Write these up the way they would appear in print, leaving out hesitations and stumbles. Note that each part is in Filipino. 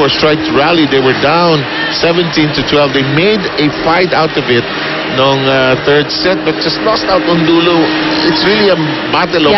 Force tried to rally. They were down 17-12. They made a fight out of it nung third set, but just lost out on dulo. It's really a battle of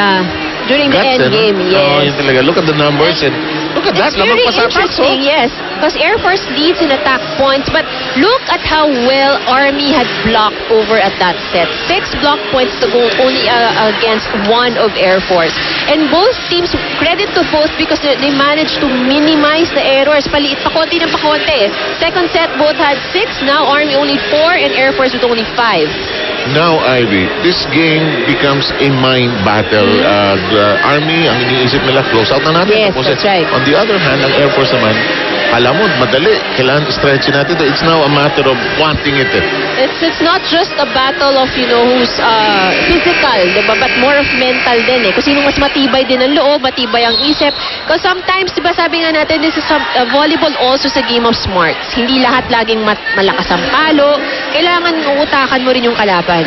during the guts, end game, yes. Oh, yun talaga. Look at the numbers and look at that. It's very interesting, yes. Because Air Force leads in attack points, but look at how well Army had blocked over at that set. 6 block points to go only against 1 of Air Force. And both teams, credit to both because they managed to minimize the errors. Paliit pa konti ng pakonti. Second set, both had 6. Now Army only 4 and Air Force with only 5. Now, Ivy, this game becomes a mind battle. The Army, ang iniisip nila, close out na natin. Yes, Tapos, that's right. On the other hand, ang Air Force naman, alam mo, madali. Kailangan stretch natin ito. It's now a matter of wanting it. It's not just a battle of, who's physical, diba? But more of mental din eh. Kung sino mas matibay din ang loob, matibay ang isip. Because sometimes, diba sabi nga natin, this is volleyball also sa game of smarts. Hindi lahat laging malakas ang palo. Kailangan uutakan mo rin yung kalaban.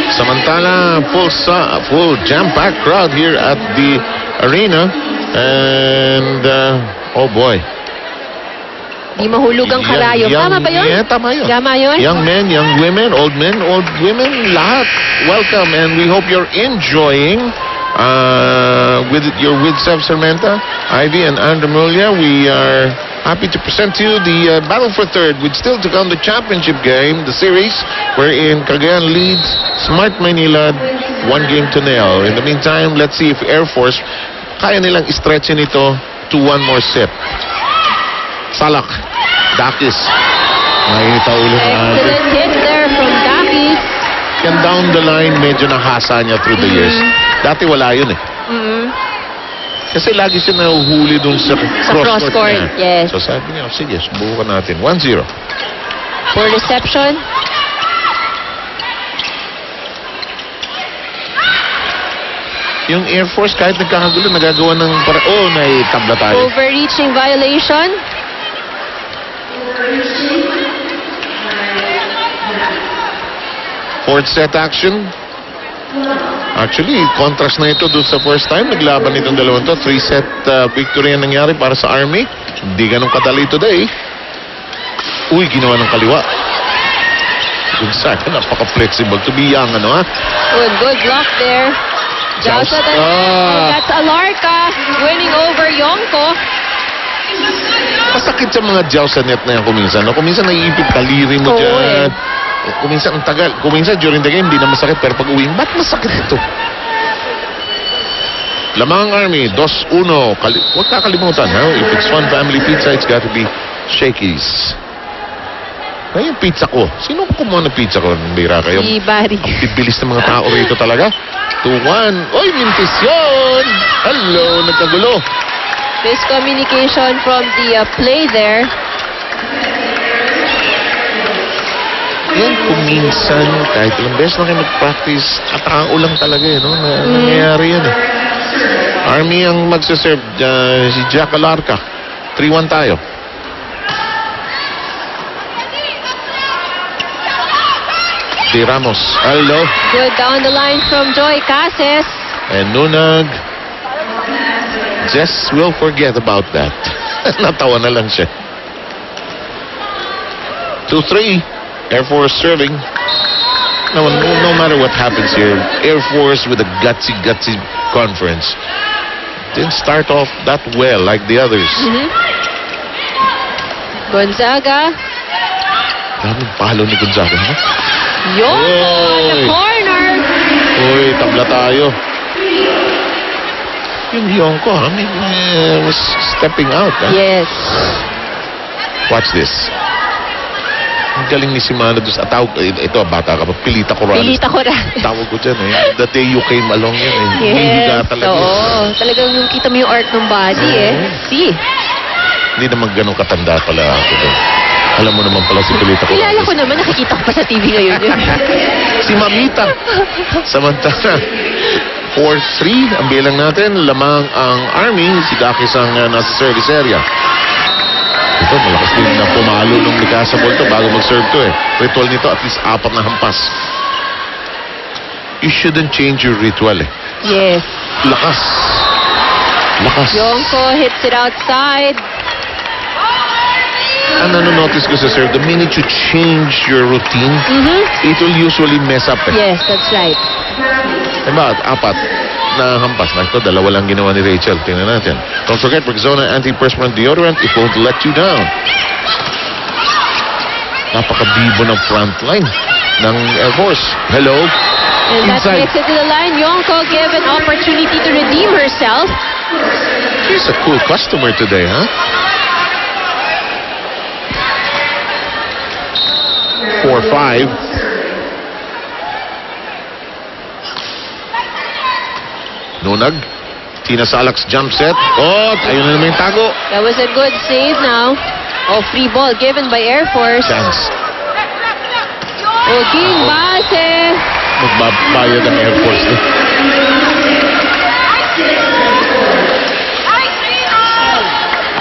Samantala, full jam-packed crowd here at the arena. And, oh boy. Di mahulog ang karayom. Tama ba yun? Yeah, tama yun. Tama yun? Young men, old women, lahat. Welcome, and we hope you're enjoying with Sev Sarmenta, Ivy, and Andremulia. We are happy to present to you the battle for third, with still to come the championship game, the series, wherein Cagayan leads Smart Manila 1-0. In the meantime, let's see if Air Force kaya nilang stretchin ito to one more set. Salak, Dakis. Nakikita ulo na natin. Excellent hit there from Dakis. Yan down the line, medyo nahasa niya through the years. Dati wala yun eh. Kasi lagi siya nahuhuli dun sa cross-court niya. Yes. So sabi niya, sige, subukan natin. 1-0. For reception. Yung Air Force, kahit nagkakagulo, nagagawa ng naitabla tayo. Overreaching violation. Fourth set action. Actually, contrast na ito doon sa first time. Naglaban itong dalawang to. 3-set victory ang nangyari para sa Army. Hindi ganun kadali today. Uy, ginawa ng kaliwa. Gonzaga, napaka-flexible to be young, ha? Good block there. Jalsa, that's Alarca winning over Yonko. Masakit sa mga Jalsa net na yan kuminsan. No? Kuminsan naiipit kaliri mo dyan. Kuminsan ang tagal. Kuminsan during the game, hindi na masakit. Pero pag uwing, ba't masakit ito? Lamang Army, 2-1. Huwag kakalimutan, ha? If it's one family pizza, it's got to be Shakey's. Ay, yung pizza ko. Sino kumuha ng pizza ko? Bira kayo. Si Barry. Ang bibilis ng mga tao rito talaga. 2-1. Oy, mintis yun! Hello, nagkagulo. Miscommunication from the play there. Yan, kung minsan, kahit ilang beses na kayo mag-practice, atao lang talaga no? Nangyayari yan Army ang magsaserve, si Jack Alarca. 3-1 tayo. Si Ramos. Hello. Good down the line from Joy Cases. And Nunag. Jess will forget about that. Natawa na lang siya. 2-3. Air Force serving. No matter what happens here, Air Force with a gutsy conference didn't start off that well like the others. Gonzaga. Daming palo ni Gonzaga, ha? Yonko in the corner. Uy, tabla tayo. Yung Yonko, was stepping out, ha? Yes. Watch this. Ang galing ni Simano doon sa tawag. Ito, bata ka pa. Pilita Corrales. Pilita Corrales. Tawag ko dyan, The day you came along yan, Yes. talaga. Oo. Talagang yung kita mo yung art ng body, See? Hindi naman ganun katanda pala ako doon. Alam mo naman pala si Pilita Corrales. Kilala ko naman. Nakikita ko pa sa TV ngayon yun. Si Mamita. Samantala, 4-3 ang bilang natin. Lamang ang Army. Si Dakis ang nasa service area. Ito, malakas din na pumalo nung Mikasa Ball to bago mag-serve to Ritual nito, at least 4 na hampas. You shouldn't change your ritual Yes. Lakas. Lakas. Yonko hits it outside. Ang nanonotice ko sa serve, the minute you change your routine, it will usually mess up. Yes, that's right. Diba? 4 na hampas. Ito, 2 lang ginawa ni Rachel. Tingnan natin. Don't forget, Rexona antiperspirant deodorant. It won't let you down. Napaka-bibo ng front line ng Air Force. Hello. And that Inside. makes it to the line. Yonko given opportunity to redeem herself. She's a cool customer today, huh? 4-5. Nunag. Tina Salak's jump set. Oh, ayun na naman yung tago. That was a good save now. Oh, free ball given by Air Force. Chance. Oh, King Base. Magbabayad ang Air Force.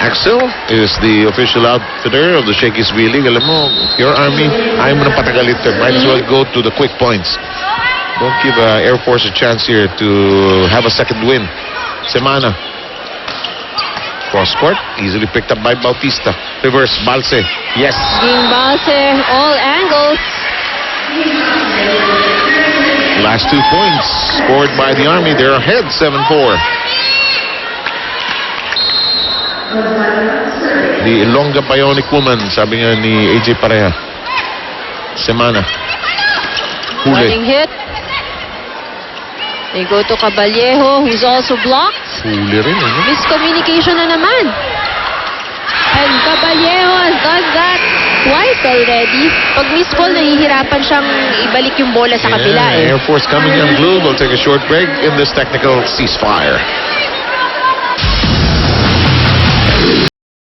Axel is the official outfitter of the Shakey's V-League. Alam mo, your Army, ayaw mo nang patagalit. Might as well go to the quick points. Don't give Air Force a chance here to have a second win. Semana. Cross court, easily picked up by Bautista. Reverse, Balse. Yes. King Base, all angles. Last 2 points scored by the Army. They're ahead 7-4. The Ilongga Bionic Woman, sabi nga ni AJ Pareha. Semana. Running Huli. hit. They go to Caballejo, who's also blocked. Huli rin. Ano? Miscommunication na naman. And Caballejo has done that twice already. Pag miss ball, nahihirapan siyang ibalik yung bola sa kabila. Air Force coming unglued. We'll take a short break in this technical ceasefire.